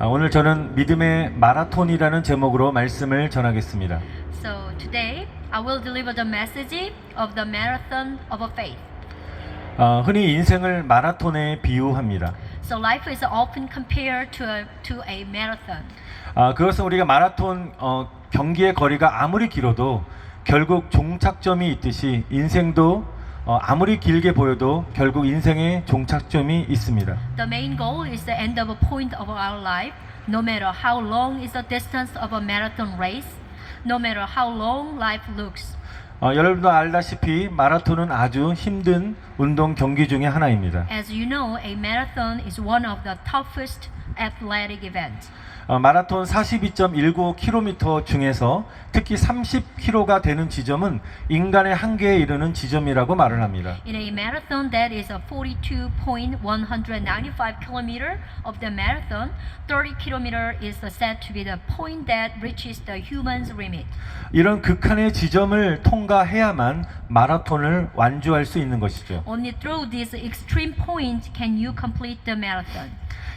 오늘 저는 믿음의 마라톤이라는 제목으로 말씀을 전하겠습니다. So today I will deliver the message of the marathon of a faith. 흔히 인생을 마라톤에 비유합니다. So life is often compared to a marathon. 그것은 우리가 마라톤 경기의 거리가 아무리 길어도 결국 종착점이 있듯이 인생도 아무리 길게 보여도 결국 인생의 종착점이 있습니다. The main goal is the end of a point of our life. No matter how long is the distance of a marathon race, no matter how long life looks. 여러분도 알다시피 마라톤은 아주 힘든 운동 경기 중에 하나입니다. As you know, a marathon is one of the toughest athletic events. 마라톤 42.19km 중에서 특히 30km가 되는 지점은 인간의 한계에 이르는 지점이라고 말을 합니다. In a marathon that is a 42.195 km of the marathon, 30 km is said to be the point that reaches the human's limit. 이런 극한의 지점을 통과해야만 마라톤을 완주할 수 있는 것이죠. Only through this extreme point can you complete the marathon.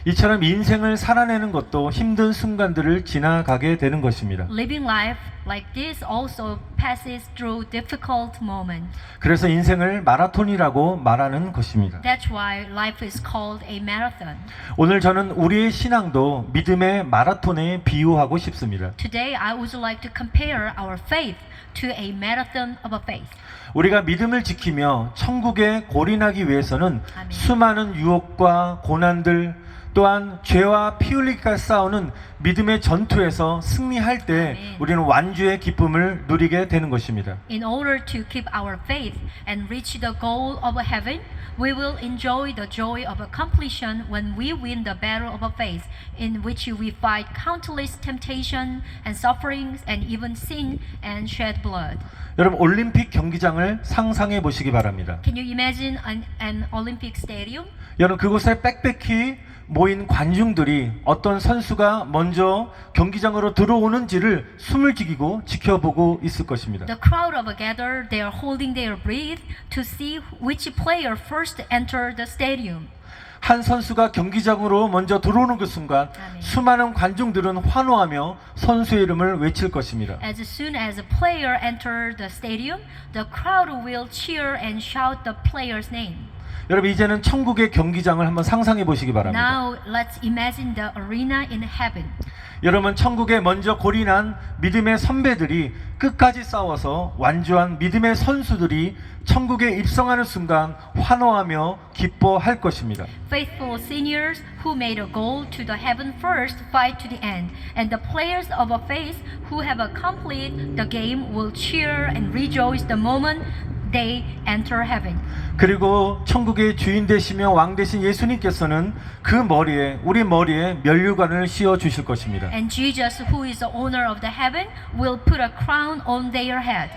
이처럼 인생을 살아내는 것도 힘든 순간들을 지나가게 되는 것입니다. Living life like this also passes through difficult moments. 그래서 인생을 마라톤이라고 말하는 것입니다. That's why life is called a marathon. 오늘 저는 우리의 신앙도 믿음의 마라톤에 비유하고 싶습니다. Today I would like to compare our faith to a marathon of a faith. 우리가 믿음을 지키며 천국에 골인하기 위해서는 아멘. 수많은 유혹과 고난들 또한 죄와 피 흘리기까지 싸우는 믿음의 전투에서 승리할 때 아멘. 우리는 완주의 기쁨을 누리게 되는 것입니다. In order to keep our faith and reach the goal of heaven, we will enjoy the joy of completion when we win the battle of faith, in which we fight countless temptation and sufferings and even sin and shed blood. 여러분 올림픽 경기장을 상상해 보시기 바랍니다. Can you imagine an Olympic stadium? 여러분 그곳에 빽빽히 모인 관중들이 어떤 선수가 먼저 경기장으로 들어오는지를 숨을 죽이고 지켜보고 있을 것입니다. The crowd of gathered, they are holding their breath to see which player first entered the stadium. 한 선수가 경기장으로 먼저 들어오는 그 순간 아멘. 수많은 관중들은 환호하며 선수의 이름을 외칠 것입니다. As soon as a player enters the stadium, the crowd will cheer and shout the player's name. 여러분 이제는 천국의 경기장을 한번 상상해 보시기 바랍니다. Now let's imagine the arena in heaven. 여러분 천국에 먼저 골인한 믿음의 선배들이 끝까지 싸워서 완주한 믿음의 선수들이 천국에 입성하는 순간 환호하며 기뻐할 것입니다. Faithful seniors who made a goal to the heaven first fight to the end, and the players of a faith who have completed the game will cheer and rejoice the moment they enter heaven. 그리고 천국의 주인 되시며 왕 되신 예수님께서는 그 머리에 우리 머리에 면류관을 씌워 주실 것입니다. And Jesus, who is the owner of the heaven, will put a crown on their head.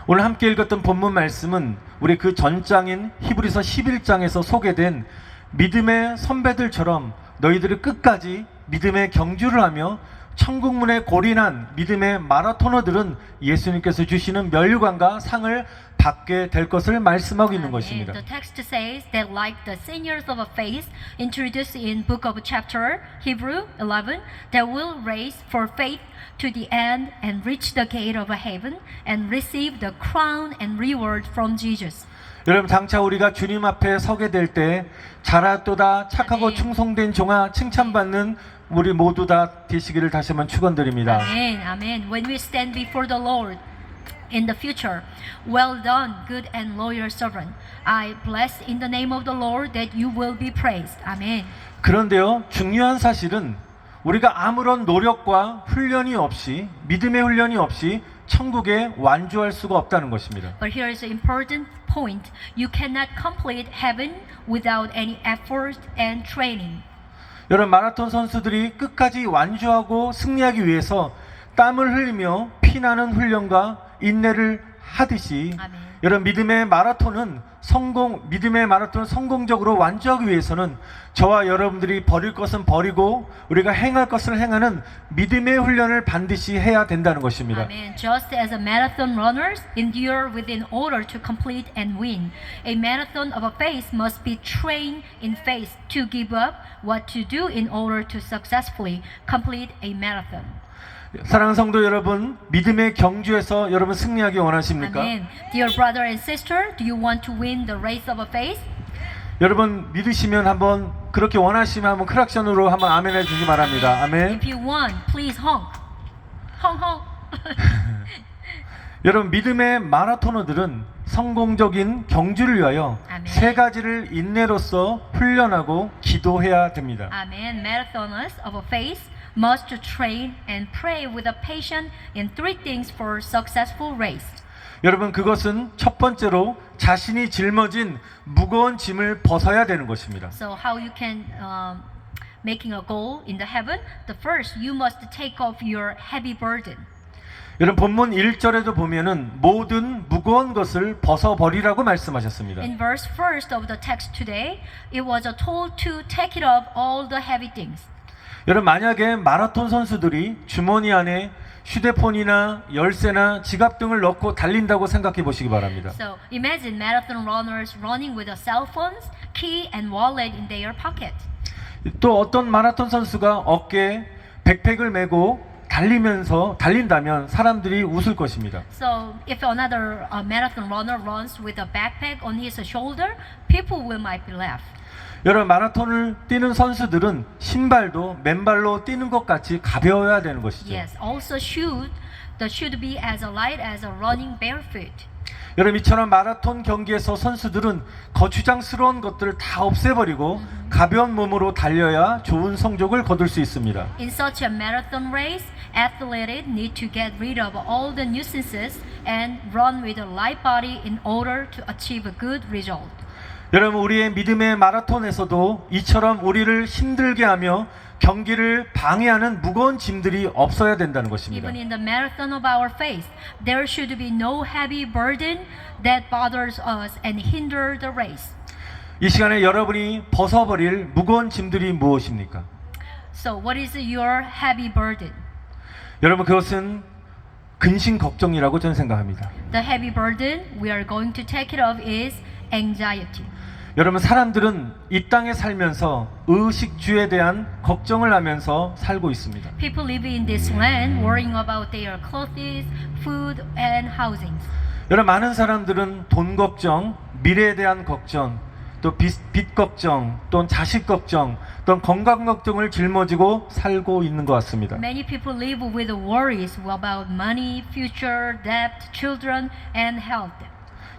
오늘 함께 읽었던 본문 말씀은 우리 그 전장인 히브리서 11장에서 소개된 믿음의 선배들처럼 너희들이 끝까지 믿음의 경주를 하며 천국문에 골인한 믿음의 마라토너들은 예수님께서 주시는 면류관과 상을 받게 될 것을 말씀하고 있는 것입니다. The text says that like the seniors of a faith introduced in book of chapter Hebrew 11, that will race for faith to the end and reach the gate of heaven and receive the crown and reward from Jesus. 여러분 장차 우리가 주님 앞에 서게 될 때 잘하도다 착하고 아멘. 충성된 종아 칭찬받는 우리 모두 다 되시기를 다시 한번 축원드립니다. Amen. Amen. When we stand before the Lord in the future, well done, good and loyal servant. I bless in the name of the Lord that you will be praised. Amen. 그런데요, 중요한 사실은 우리가 아무런 노력과 훈련이 없이 믿음의 훈련이 없이 천국에 완주할 수가 없다는 것입니다. But here is an important point. You cannot complete heaven without any effort and training. 여러분 마라톤 선수들이 끝까지 완주하고 승리하기 위해서 땀을 흘리며 피나는 훈련과 인내를 하듯이 아멘. 여러분 믿음의 마라톤은 성공적으로 완주하기 위해서는 저와 여러분들이 버릴 것은 버리고 우리가 행할 것을 행하는 믿음의 훈련을 반드시 해야 된다는 것입니다. Amen. Just as a marathon runners endure within order to complete and win, a marathon of a faith must be trained in faith to give up what to do in order to successfully complete a marathon. 사랑하는 성도 여러분, 믿음의 경주에서 여러분 승리하기 원하십니까? Amen. Dear brother and sister, do you want to win the race of a faith? 여러분 믿으시면 한번 그렇게 원하시면 한번 크락션으로 한번 아멘 해주시기 바랍니다. 아멘. If you want, please honk. Honk honk. 여러분 믿음의 마라토너들은 성공적인 경주를 위하여 아멘. 세 가지를 인내로서 훈련하고 기도해야 됩니다. Amen. Marathoners of a faith must train and pray with a patience in three things for successful race. 여러분 그것은 첫 번째로 자신이 짊어진 무거운 짐을 벗어야 되는 것입니다. So how you can making a goal in the heaven? The first, you must take off your heavy burden. 여러분 본문 1절에도 보면은 모든 무거운 것을 벗어버리라고 말씀하셨습니다. In verse first of the text today, it was told to take it off all the heavy things. 여러분 만약에 마라톤 선수들이 주머니 안에 휴대폰이나 열쇠나 지갑 등을 넣고 달린다고 생각해 보시기 바랍니다. So imagine marathon runners running with a cell phones, key and wallet in their pocket. 또 어떤 마라톤 선수가 어깨에 백팩을 메고 달린다면 사람들이 웃을 것입니다. So if another marathon runner runs with a backpack on his shoulder, people might laugh. 여러분 마라톤을 뛰는 선수들은 신발도 맨발로 뛰는 것 같이 가벼워야 되는 것이죠. Yes, also should be as light as running barefoot. 여러분 이처럼 마라톤 경기에서 선수들은 거추장스러운 것들을 다 없애버리고 가벼운 몸으로 달려야 좋은 성적을 거둘 수 있습니다. In such a marathon race, athletes need to get rid of all the nuisances and run with a light body in order to achieve a good result. 여러분 우리의 믿음의 마라톤에서도 이처럼 우리를 힘들게 하며 경기를 방해하는 무거운 짐들이 없어야 된다는 것입니다. Even in the marathon of our faith, there should be no heavy burden that bothers us and hinder the race. 이 시간에 여러분이 벗어버릴 무거운 짐들이 무엇입니까? So what is your heavy burden? 여러분 그것은 근심 걱정이라고 저는 생각합니다. The heavy burden we are going to take it off is anxiety. 여러분 사람들은 이 땅에 살면서 의식주에 대한 걱정을 하면서 살고 있습니다. People live in this land worrying about their clothes, food, and housings. 여러분 많은 사람들은 돈 걱정, 미래에 대한 걱정, 또 빚 걱정, 또 자식 걱정, 또 건강 걱정을 짊어지고 살고 있는 것 같습니다. Many people live with worries about money, future, debt, children, and health.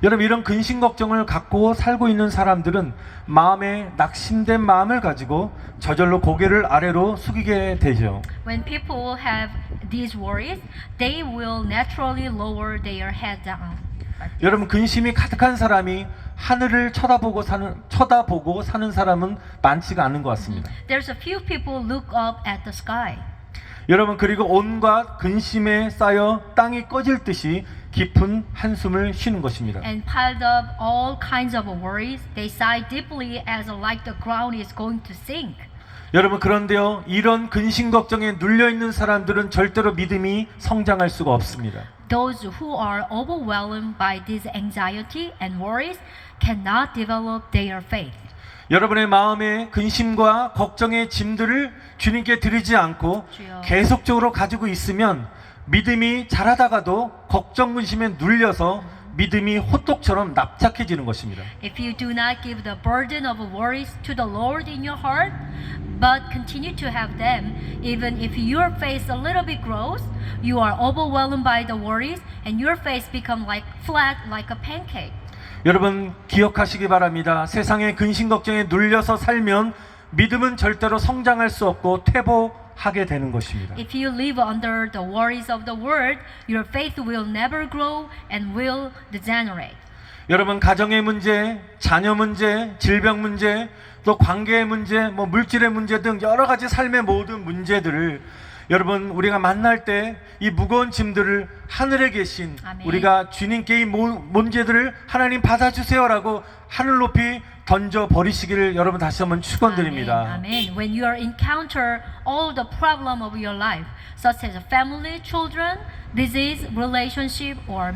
여러분 이런 근심 걱정을 갖고 살고 있는 사람들은 마음에 낙심된 마음을 가지고 저절로 고개를 아래로 숙이게 되죠. When people have these worries, they will naturally lower their head down. 여러분 근심이 가득한 사람이 하늘을 쳐다보고 사는 사람은 많지가 않은 것 같습니다. There's a few people look up at the sky. 여러분 그리고 온갖 근심에 쌓여 땅이 꺼질 듯이 깊은 한숨을 쉬는 것입니다. And piled up all kinds of worries, they sigh deeply as like the ground is going to sink. 여러분 그런데요 이런 근심 걱정에 눌려 있는 사람들은 절대로 믿음이 성장할 수가 없습니다. Those who are overwhelmed by this anxiety and worries cannot develop their faith. 여러분의 마음에 근심과 걱정의 짐들을 주님께 드리지 않고 주여. 계속적으로 가지고 있으면 믿음이 자라다가도 걱정 근심에 눌려서 믿음이 호떡처럼 납작해지는 것입니다. If you do not give the burden of worries to the Lord in your heart, but continue to have them, even if your faith a little bit grows, you are overwhelmed by the worries, and your face become flat like a pancake. 여러분 기억하시기 바랍니다. 세상의 근심 걱정에 눌려서 살면 믿음은 절대로 성장할 수 없고 퇴보하게 되는 것입니다. If you live under the worries of the world, your faith will never grow and will degenerate. 여러분 가정의 문제, 자녀 문제, 질병 문제, 또 관계의 문제, 물질의 문제 등 여러 가지 삶의 모든 문제들을 여러분, 우리가 만날 때 이 무거운 짐들을 하늘에 계신 아멘. 우리가 주님께 이 문제들을 하나님 받아주세요라고 하늘 높이 던져 버리시기를 여러분 다시 한번 축원드립니다. Amen. When you are encounter all the problem of your life, such as family, children, disease, relationship, or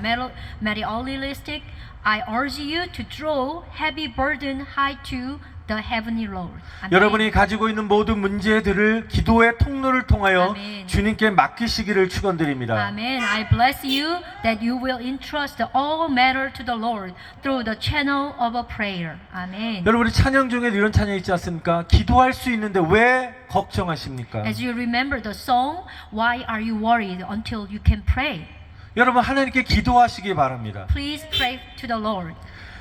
materialistic, I urge you to throw heavy burden high to the heavenly Lord. Amen. 여러분이 가지고 있는 모든 문제들을 기도의 통로를 통하여 아멘. 주님께 맡기시기를 축원드립니다. Amen. I bless you that you will entrust all matter to the Lord through the channel of a prayer. Amen. 여러분, 우리 찬양 중에 이런 찬양 있지 않습니까? 기도할 수 있는데 왜 걱정하십니까? As you remember the song, why are you worried until you can pray? 여러분, 하나님께 기도하시기 바랍니다. Please pray to the Lord.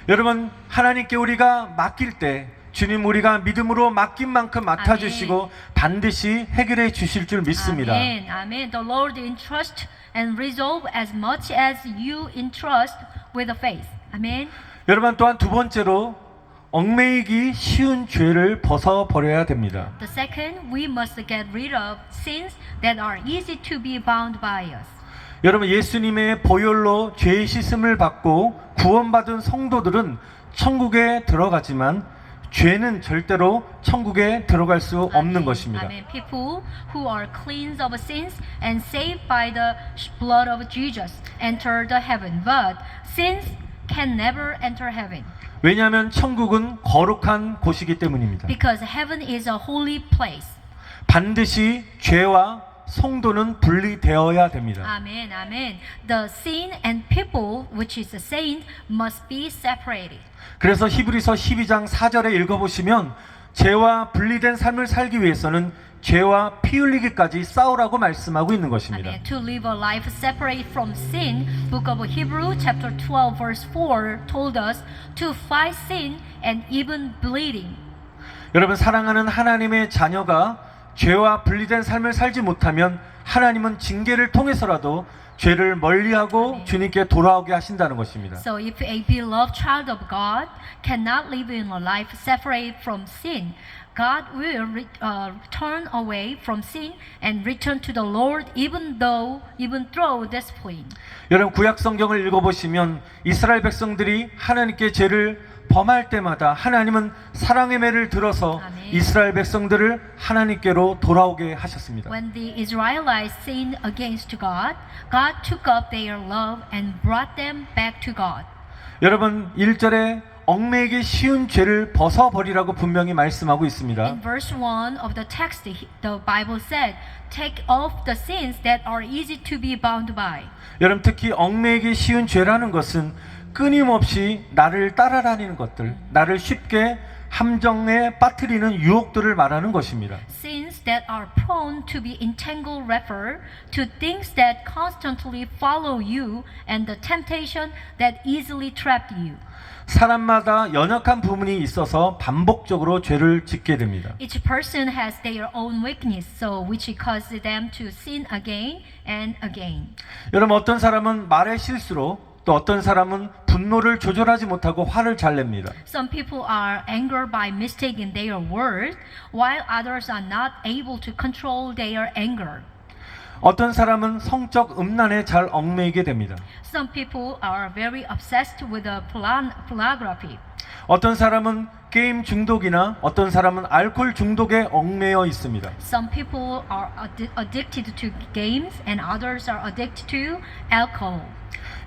여러분, 하나님께 우리가 맡길 때 주님, 우리가 믿음으로 맡긴 만큼 맡아주시고 반드시 해결해 주실 줄 믿습니다. Amen. Amen. The Lord entrust and resolve as much as you entrust with faith. Amen. 여러분, 또한 두 번째로 얽매이기 쉬운 죄를 벗어버려야 됩니다. The second, we must get rid of sins that are easy to be bound by us. 여러분, 예수님의 보혈로 죄의 씻음을 받고 구원받은 성도들은 천국에 들어가지만 죄는 절대로 천국에 들어갈 수 없는 것입니다. Amen. People who are cleansed of sins and saved by the blood of Jesus enter the heaven, but sins can never enter heaven. 왜냐하면 천국은 거룩한 곳이기 때문입니다. Because heaven is a holy place. 반드시 죄와 성도는 분리되어야 됩니다. Amen. Amen. The sin and people, which is the saint, must be separated. 그래서 히브리서 12장 4절에 읽어보시면 죄와 분리된 삶을 살기 위해서는 죄와 피 흘리기까지 싸우라고 말씀하고 있는 것입니다. Amen. To live a life separate from sin, Book of Hebrew chapter 12 verse 4 told us to fight sin and even bleeding. 여러분, 사랑하는 하나님의 자녀가 죄와 분리된 삶을 살지 못하면 하나님은 징계를 통해서라도 죄를 멀리하고 아멘. 주님께 돌아오게 하신다는 것입니다. So if a beloved child of God cannot live in a life separate from sin, God will turn away from sin and return to the Lord even through discipline. 여러분, 구약 성경을 읽어보시면 이스라엘 백성들이 하나님께 죄를 범할 때마다 하나님은 사랑의 매를 들어서 아멘. 이스라엘 백성들을 하나님께로 돌아오게 하셨습니다. When the Israelites sinned against God, God took up their love and brought them back to God. 여러분, 1절에 얽매이기 쉬운 죄를 벗어버리라고 분명히 말씀하고 있습니다. In verse 1 of the text, the Bible said, "Take off the sins that are easy to be bound by." 여러분, 특히 얽매이기 쉬운 죄라는 것은 끊임없이 나를 따라다니는 것들, 나를 쉽게 함정에 빠뜨리는 유혹들을 말하는 것입니다. Sins that are prone to be entangled refer to things that constantly follow you and the temptation that easily trap you. 사람마다 연약한 부분이 있어서 반복적으로 죄를 짓게 됩니다. Each person has their own weakness, so which causes them to sin again and again. 여러분, 어떤 사람은 말의 실수로, 또 어떤 사람은 분노를 조절하지 못하고 화를 잘 냅니다. Some people are angered by mistake in their words, while others are not able to control their anger. 어떤 사람은 성적 음란에 잘 얽매이게 됩니다. Some people are very obsessed with the pornography. 어떤 사람은 게임 중독이나 어떤 사람은 알코올 중독에 얽매여 있습니다. Some people are addicted to games and others are addicted to alcohol.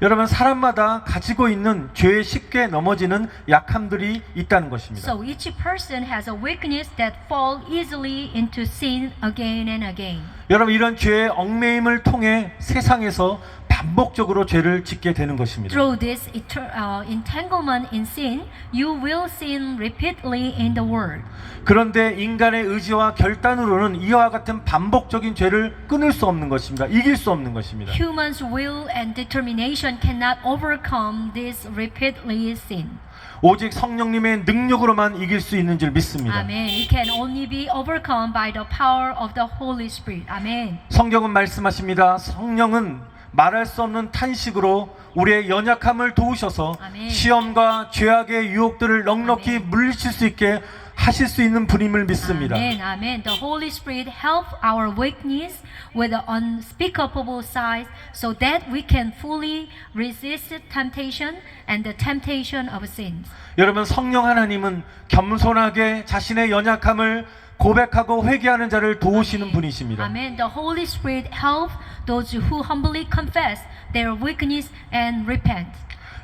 여러분, 사람마다 가지고 있는 죄에 쉽게 넘어지는 약함들이 있다는 것입니다. So each person has a weakness that fall easily into sin again and again. 여러분, 이런 죄의 얽매임을 통해 세상에서 반복적으로 죄를 짓게 되는 것입니다. Through this entanglement in sin, you will sin repeatedly in the world. 그런데 인간의 의지와 결단으로는 이와 같은 반복적인 죄를 끊을 수 없는 것입니다. 이길 수 없는 것입니다. Humans' will and determination cannot overcome this repeatedly sin. 오직 성령님의 능력으로만 이길 수 있는 줄 믿습니다. Amen. It can only be overcome by the power of the Holy Spirit. Amen. 성경은 말씀하십니다. 성령은 말할 수 없는 탄식으로 우리의 연약함을 도우셔서 아멘. 시험과 죄악의 유혹들을 넉넉히 아멘. 물리칠 수 있게 하실 수 있는 분임을 믿습니다. Amen, amen. The Holy Spirit help our weakness with the unspeakable size so that we can fully resist temptation and the temptation of sins. 여러분, 성령 하나님은 겸손하게 자신의 연약함을 고백하고 회개하는 자를 도우시는 분이십니다. Amen. The Holy Spirit help those who humbly confess their weakness and repent.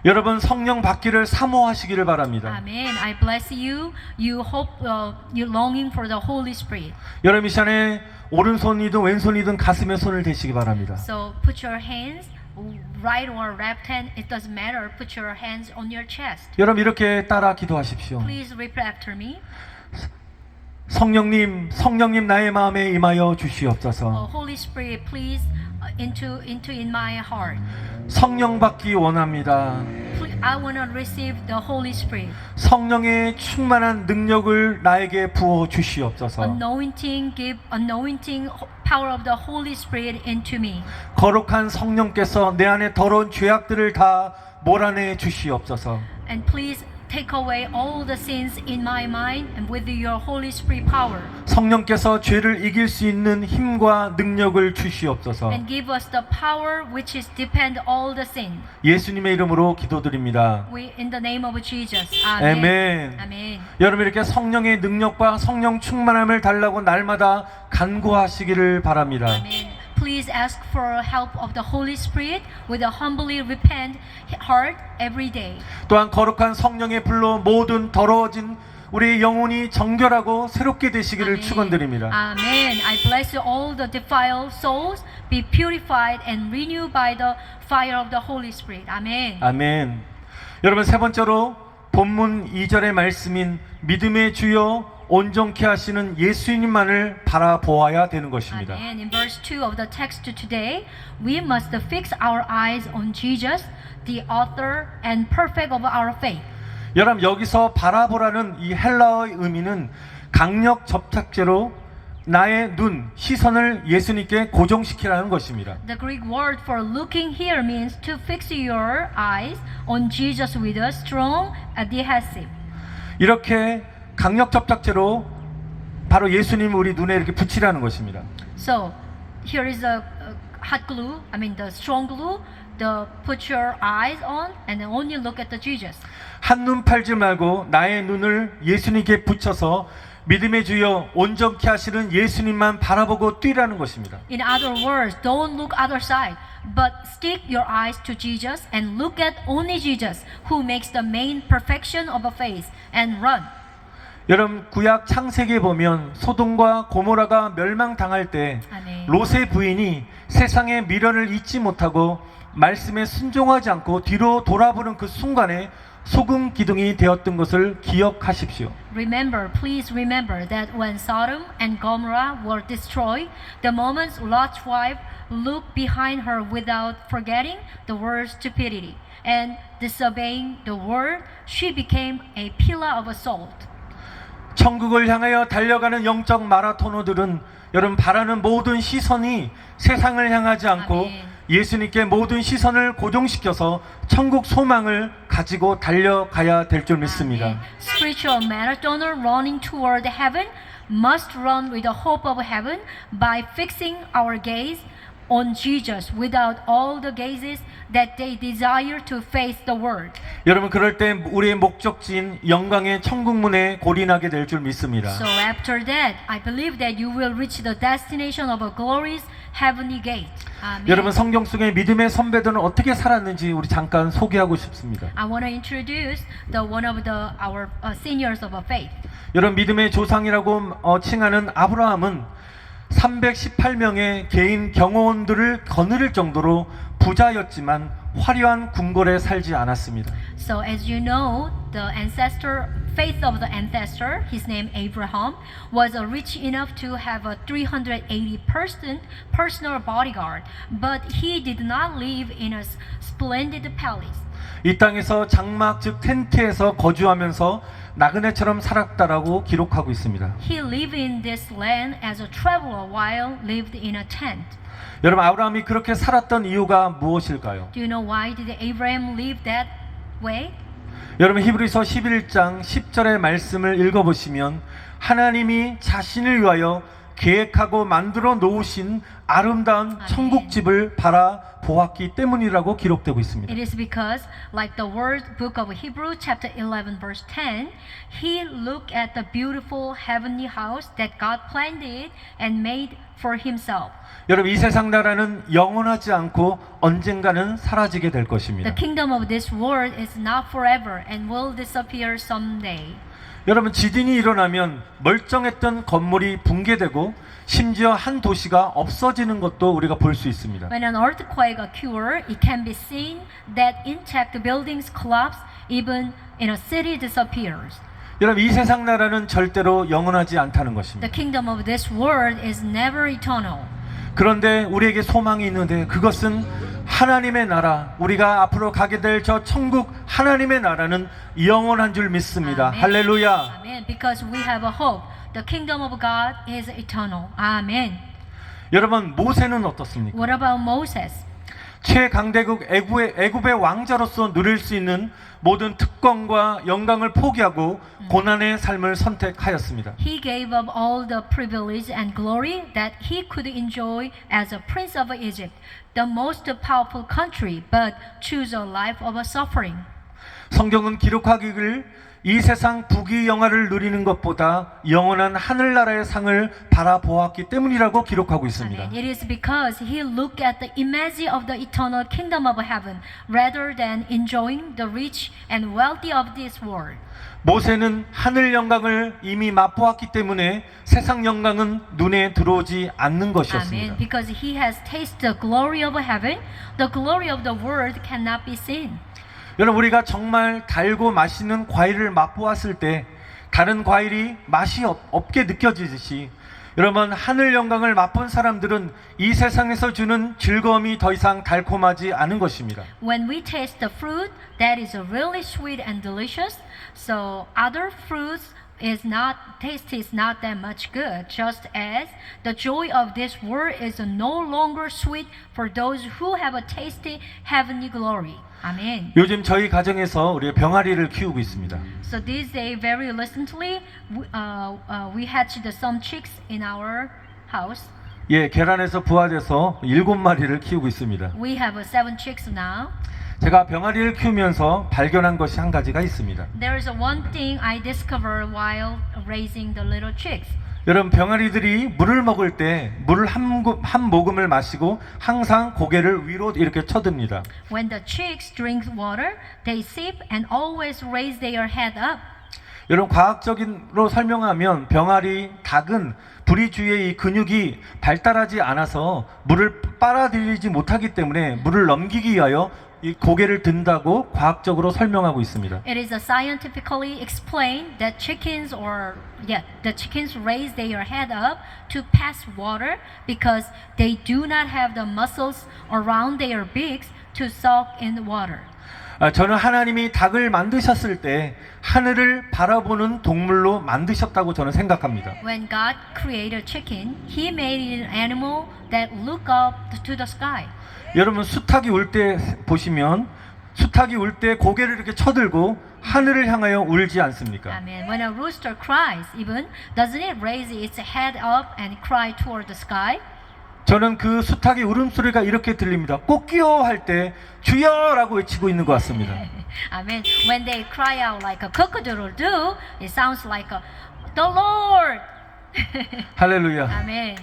여러분, 성령 받기를 사모하시기를 바랍니다. Amen. I bless you. You hope you're longing for the Holy Spirit. 여러분, 이 시간에 오른손이든 왼손이든 가슴에 손을 대시기 바랍니다. So put your hands, right or left hand, it doesn't matter. Put your hands on your chest. 여러분, 이렇게 따라 기도하십시오. Please repeat after me. 성령님 나의 마음에 임하여 주시옵소서. Holy Spirit, please into in my heart. 성령 받기 원합니다. I want to receive the Holy Spirit. 성령의 충만한 능력을 나에게 부어 주시옵소서. Anointing, give anointing power of the Holy Spirit into me. 거룩한 성령께서 내 안에 더러운 죄악들을 다 몰아내 주시옵소서. And please take away all the sins in my mind and with your Holy Spirit power. 성령께서 죄를 이길 수 있는 힘과 능력을 주시옵소서. And give us the power which is depend all the sin. 예수님의 이름으로 기도드립니다. We in the name of Jesus. Amen. 아멘. Amen. 여러분, 이렇게 성령의 능력과 성령 충만함을 달라고 날마다 간구하시기를 바랍니다. Amen. Please ask for help of the Holy Spirit with a humbly repent heart every day. 또한 거룩한 성령의 불로 모든 더러워진 우리의 영혼이 정결하고 새롭게 되시기를 축원드립니다. Amen. I bless you all the defiled souls be purified and renewed by the fire of the Holy Spirit. Amen. 아멘. 여러분, 세 번째로 본문 2절의 말씀인 믿음의 주여 온전케 하시는 예수님만을 바라보아야 되는 것입니다. Amen. In verse 2 of the text today, we must fix our eyes on Jesus, the author and perfect of our faith. 여러분, 여기서 바라보라는 이 헬라어의 의미는 강력 접착제로 나의 눈, 시선을 예수님께 고정시키라는 것입니다. The Greek word for looking here means to fix your eyes on Jesus with a strong adhesive. 이렇게 강력 접착제로 바로 예수님을 우리 눈에 이렇게 붙이라는 것입니다. So here is a hot glue, I mean the strong glue. The put your eyes on and then only look at the Jesus. 한눈 팔지 말고 나의 눈을 예수님께 붙여서 믿음의 주여 온전케 하시는 예수님만 바라보고 뛰라는 것입니다. In other words, don't look other side, but stick your eyes to Jesus and look at only Jesus, who makes the main perfection of a faith, and run. 여러분, 구약 창세기에 보면 소돔과 고모라가 멸망당할 때 아멘. 롯의 부인이 세상의 미련을 잊지 못하고 말씀에 순종하지 않고 뒤로 돌아보는 그 순간에 소금 기둥이 되었던 것을 기억하십시오. Remember, please remember that when Sodom and Gomorrah were destroyed, the moment Lot's wife looked behind her without forgetting the word stupidity and disobeying the word, she became a pillar of salt. 천국을 향하여 달려가는 영적 마라토너들은 여러분 바라는 모든 시선이 세상을 향하지 않고 아멘. 예수님께 모든 시선을 고정시켜서 천국 소망을 가지고 달려가야 될 줄 믿습니다. Amen. Spiritual marathoner running toward heaven must run with the hope of heaven by fixing our gaze on Jesus without all the gazes that they desire to face the world. 여러분, 그럴 때 우리의 목적지인 영광의 천국문에 골인하게 될 줄 믿습니다. So after that, I believe that you will reach the destination of a glorious heavenly gate. Amen. 여러분, 성경 속에 믿음의 선배들은 어떻게 살았는지 우리 잠깐 소개하고 싶습니다. I want to introduce one of our seniors of our faith. 여러분, 믿음의 조상이라고 칭하는 아브라함은 318명의 개인 경호원들을 거느릴 정도로 부자였지만 화려한 궁궐에 살지 않았습니다. So as you know, the faith of the ancestor, his name Abraham, was rich enough to have a 380-person personal bodyguard, but he did not live in a splendid palace. 이 땅에서 장막 즉 텐트에서 거주하면서 나그네처럼 살았다라고 기록하고 있습니다. He lived in this land as a traveler while lived in a tent. 여러분, 아브라함이 그렇게 살았던 이유가 무엇일까요? Do you know why did Abraham live that way? 여러분 히브리서 11장 10절의 말씀을 읽어보시면 하나님이 자신을 위하여 계획하고 만들어 놓으신 아름다운 아멘. 천국집을 바라보았기 때문이라고 기록되고 있습니다. It is because, like the word book of Hebrew, chapter 11, verse 10, he looked at the beautiful heavenly house that God planned and made for himself. 여러분 이 세상 나라는 영원하지 않고 언젠가는 사라지게 될 것입니다. The kingdom of this world is not forever and will disappear someday. 여러분 지진이 일어나면 멀쩡했던 건물이 붕괴되고 심지어 한 도시가 없어지는 것도 우리가 볼 수 있습니다. When an earthquake occurs, it can be seen that intact buildings collapse, even in a city disappears. 여러분 이 세상 나라는 절대로 영원하지 않다는 The 것입니다. kingdom of this world is never eternal. 그런데 우리에게 소망이 있는데 그것은 하나님의 나라, 우리가 앞으로 가게 될 저 천국 하나님의 나라는 영원한 줄 믿습니다. Amen. 할렐루야. Amen. Because we have a hope. The kingdom of God is eternal. Amen. 여러분 모세는 어떻습니까? What about Moses? 최강대국 애굽의 왕자로서 누릴 수 있는 모든 특권과 영광을 포기하고 고난의 삶을 선택하였습니다. He gave up all the privilege and glory that he could enjoy as a prince of Egypt, the most powerful country, but chose a life of suffering. 성경은 기록하기를 이 세상 부귀영화를 누리는 것보다 영원한 하늘나라의 상을 바라보았기 때문이라고 기록하고 있습니다. Amen. It is because he looked at the image of the eternal kingdom of heaven rather than enjoying the rich and wealthy of this world. 모세는 하늘 영광을 이미 맛보았기 때문에 세상 영광은 눈에 들어오지 않는 것이었습니다. Amen. Because he has tasted the glory of heaven, the glory of the world cannot be seen. 여러분 우리가 정말 달고 맛있는 과일을 맛보았을 때 다른 과일이 맛이 없게 느껴지듯이 여러분 하늘 영광을 맛본 사람들은 이 세상에서 주는 즐거움이 더 이상 달콤하지 않은 것입니다. When we taste the fruit that is really sweet and delicious, so other fruits taste is not that much good, just as the joy of this world is no longer sweet for those who have tasted heavenly glory. Amen. 요즘 저희 가정에서 우리 병아리를 키우고 있습니다. So this day, very recently, we hatched some chicks in our house. 예, 계란에서 부화돼서 7마리를 키우고 있습니다. We have 7 chicks now. 제가 병아리를 키우면서 발견한 것이 한 가지가 있습니다. There is one thing I discovered while raising the little chicks. 여러분 병아리들이 물을 먹을 때 물을 한 모금을 마시고 항상 고개를 위로 이렇게 쳐듭니다. When the chicks drink water, they sip and always raise their head up. 여러분 과학적으로 설명하면 병아리, 닭은 부리 주위의 이 근육이 발달하지 않아서 물을 빨아들이지 못하기 때문에 물을 넘기기 위하여 이 고개를 든다고 과학적으로 설명하고 있습니다. It is scientifically explained that the chickens raise their head up to pass water because they do not have the muscles around their beaks to suck in water. 저는 하나님이 닭을 만드셨을 때 하늘을 바라보는 동물로 만드셨다고 저는 생각합니다. When God created chicken, He made an animal that look up to the sky. 여러분 수탉이 울 때 보시면 수탉이 울 때 고개를 이렇게 쳐들고 하늘을 향하여 울지 않습니까? Amen. When a rooster cries, even doesn't it raise its head up and cry toward the sky? 저는 그 수탉의 울음소리가 이렇게 들립니다. 꽃기어 할 때 주여라고 외치고 있는 것 같습니다. Amen. When they cry out like a cock-a-doodle doo, it sounds like the Lord. 할렐루야. Amen.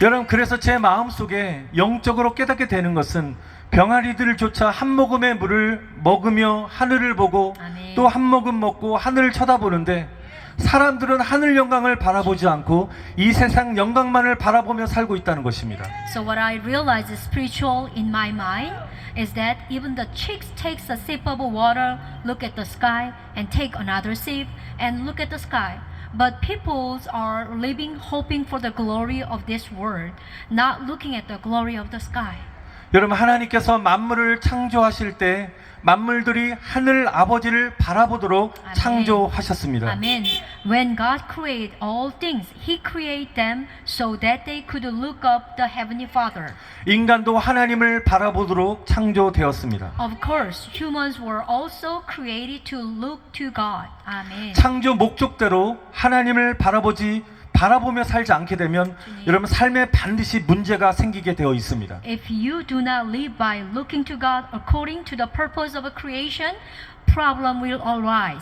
여러분 그래서 제 마음속에 영적으로 깨닫게 되는 것은 병아리들조차 한 모금의 물을 먹으며 하늘을 보고 아멘. 또 한 모금 먹고 하늘을 쳐다보는데 사람들은 하늘 영광을 바라보지 않고 이 세상 영광만을 바라보며 살고 있다는 것입니다. So what I realize is spiritual in my mind is that even the chicks takes a sip of water, look at the sky, and take another sip and look at the sky. But peoples are living hoping for the glory of this world, not looking at the glory of the sky. 여러분, 하나님께서 만물을 창조하실 때 만물들이 하늘 아버지를 바라보도록 아멘. 창조하셨습니다. Amen. When God created all things, He created them so that they could look up the Heavenly Father. 인간도 하나님을 바라보도록 창조되었습니다. Of course, humans were also created to look to God. Amen. 창조 목적대로 하나님을 바라보며 살지 않게 되면 여러분 삶에 반드시 문제가 생기게 되어 있습니다. If you do not live by looking to God according to the purpose of creation, problem will arise.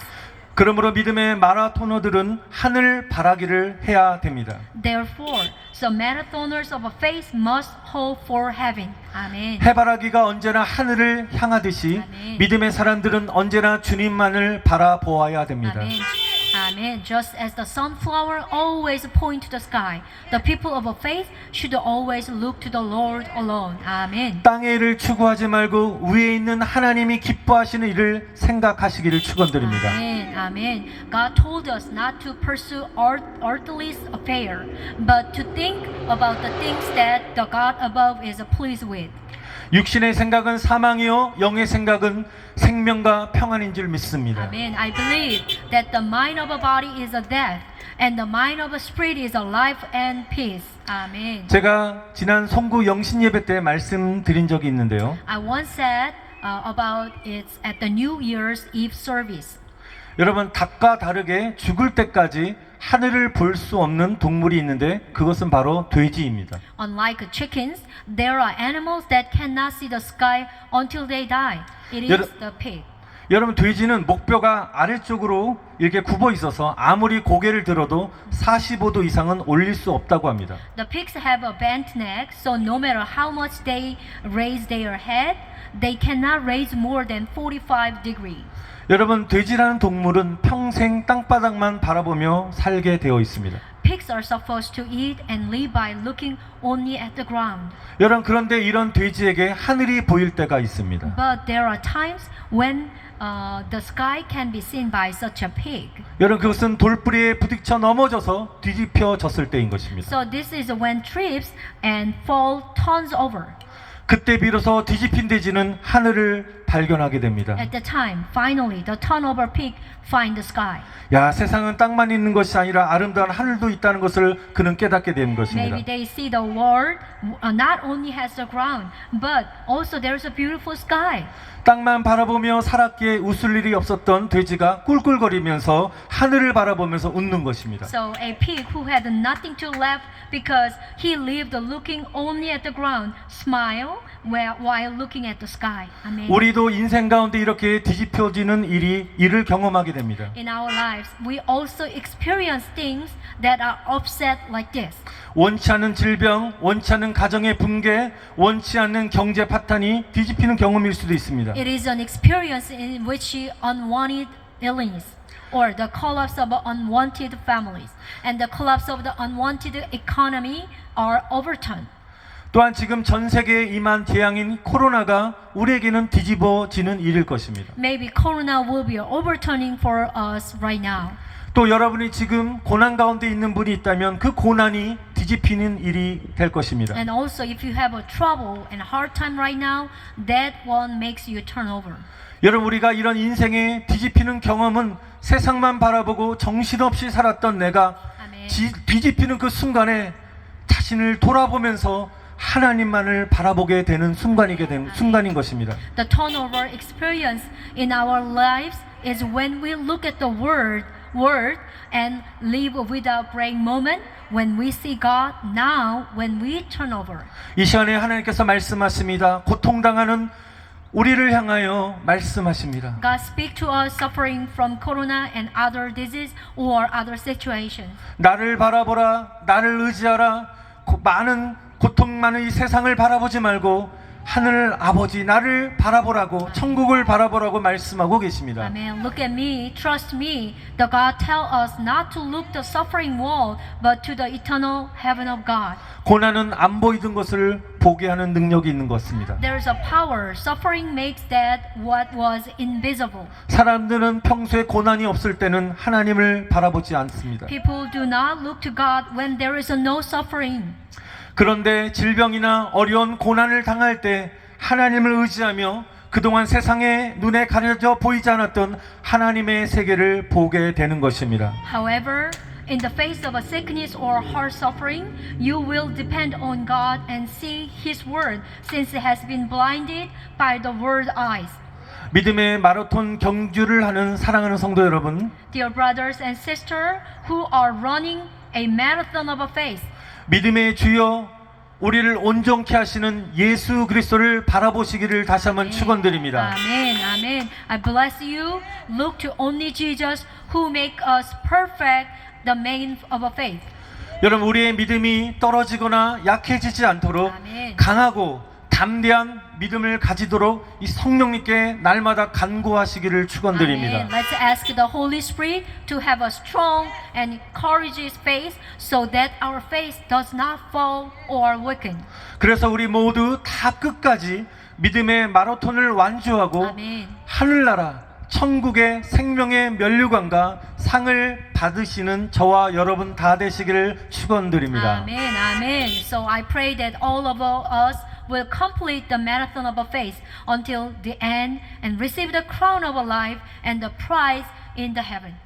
그러므로 믿음의 마라토너들은 하늘 바라기를 해야 됩니다. Therefore, the marathoners of faith must hope for heaven. Amen. 해바라기가 언제나 하늘을 향하듯이 아멘. 믿음의 사람들은 언제나 주님만을 바라보아야 됩니다. Amen. Amen. Just as the sunflower always point to the sky, the people of faith should always look to the Lord alone. Amen. 땅의 일을 추구하지 말고 위에 있는 하나님이 기뻐하시는 일을 생각하시기를 축원드립니다. Amen. Amen. God told us not to pursue earthly affair, but to think about the things that the God above is pleased with. 육신의 생각은 사망이요 영의 생각은 생명과 평안인 줄 믿습니다. Amen. I believe that the mind of a body is a death, and the mind of a spirit is a life and peace. Amen. 제가 지난 송구 영신 예배 때 말씀드린 적이 있는데요. I once said about it at the New Year's Eve service. 여러분, 닭과 다르게 죽을 때까지 하늘을 볼 수 없는 동물이 있는데 그것은 바로 돼지입니다. Unlike chickens, there are animals that cannot see the sky until they die. It is 여러- the pig. 여러분, 돼지는 목뼈가 아래쪽으로 이렇게 굽어 있어서 아무리 고개를 들어도 45도 이상은 올릴 수 없다고 합니다. The pigs have a bent neck, so no matter how much they raise their head, they cannot raise more than 45 degrees. 여러분, 돼지라는 동물은 평생 땅바닥만 바라보며 살게 되어 있습니다. Pigs are supposed to eat and live by looking only at the ground. 여러분, 그런데 이런 돼지에게 하늘이 보일 때가 있습니다. But there are times when the sky can be seen by such a pig. 여러분, 그것은 돌뿌리에 부딪혀 넘어져서 뒤집혀졌을 때인 것입니다. So this is when trips and fall turns over. 그때 비로소 뒤집힌 돼지는 하늘을 발견하게 됩니다. At the time, finally, the turnover pig find the sky. 야, 세상은 땅만 있는 것이 아니라 아름다운 하늘도 있다는 것을 그는 깨닫게 되는 것입니다. Maybe they see the world not only has the ground, but also there's a beautiful sky. 땅만 바라보며 살았기에 웃을 일이 없었던 돼지가 꿀꿀거리면서 하늘을 바라보면서 웃는 것입니다. So a pig who had nothing to laugh because he lived looking only at the ground, smile while looking at the sky. Amen. 우리도 인생 가운데 이렇게 뒤집혀지는 일을 경험하게 됩니다. In our lives, we also experience things that are upset like this. 원치 않는 질병, 원치 않는 가정의 붕괴, 원치 않는 경제 파탄이 뒤집히는 경험일 수도 있습니다. It is an experience in which unwanted illness or the collapse of unwanted families and the collapse of the unwanted economy are overturned. 또한 지금 전 세계에 임한 재앙인 코로나가 우리에게는 뒤집어지는 일일 것입니다. Maybe corona will be overturning for us right now. 또 여러분이 지금 고난 가운데 있는 분이 있다면 그 고난이 뒤집히는 일이 될 것입니다. And also if you have a trouble and hard time right now, that one makes you turn over. 여러분, 우리가 이런 인생에 뒤집히는 경험은 세상만 바라보고 정신없이 살았던 내가 아멘. 뒤집히는 그 순간에 자신을 돌아보면서 하나님만을 바라보게 되는 순간인 것입니다. The turnover experience in our lives is when we look at the word and live without break moment when we see God. Now when we turn over. 이 시간에 하나님께서 말씀하십니다. 고통당하는 우리를 향하여 말씀하십니다. God speak to us suffering from corona and other disease or other situations. 나를 바라보라, 나를 의지하라. 고통 많은 이 세상을 바라보지 말고 하늘 아버지 나를 바라보라고, 천국을 바라보라고 말씀하고 계십니다. Amen. Look at me, trust me. The God tell us not to look the suffering world, but to the eternal heaven of God. 고난은 안 보이던 것을 보게 하는 능력이 있는 것입니다. There is a power. Suffering makes that what was invisible. 사람들은 평소에 고난이 없을 때는 하나님을 바라보지 않습니다. People do not look to God when there is no suffering. 그런데 질병이나 어려운 고난을 당할 때 하나님을 의지하며 그동안 세상의 눈에 가려져 보이지 않았던 하나님의 세계를 보게 되는 것입니다. However, in the face of a sickness or heart suffering, you will depend on God and see His word, since it has been blinded by the world eyes. 믿음의 마라톤 경주를 하는 사랑하는 성도 여러분, Dear brothers and sisters who are running a marathon of a faith, 믿음의 주여 우리를 온전케 하시는 예수 그리스도를 바라보시기를 다시 한번 축원드립니다. Amen, amen. I bless you. Look to only Jesus who make us perfect, the main of a faith. 여러분, 우리의 믿음이 떨어지거나 약해지지 않도록 아멘. 강하고 담대한 믿음을 가지도록 이 성령님께 날마다 간구하시기를 축원드립니다. Amen. Let's ask the Holy Spirit to have a strong and courageous faith so that our faith does not fall or weaken. 그래서 우리 모두 다 끝까지 믿음의 마라톤을 완주하고 아멘. 하늘나라 천국의 생명의 면류관과 상을 받으시는 저와 여러분 다 되시기를 축원드립니다. Amen, amen. So I pray that all of us will complete the marathon of our faith until the end and receive the crown of our life and the prize in the heaven.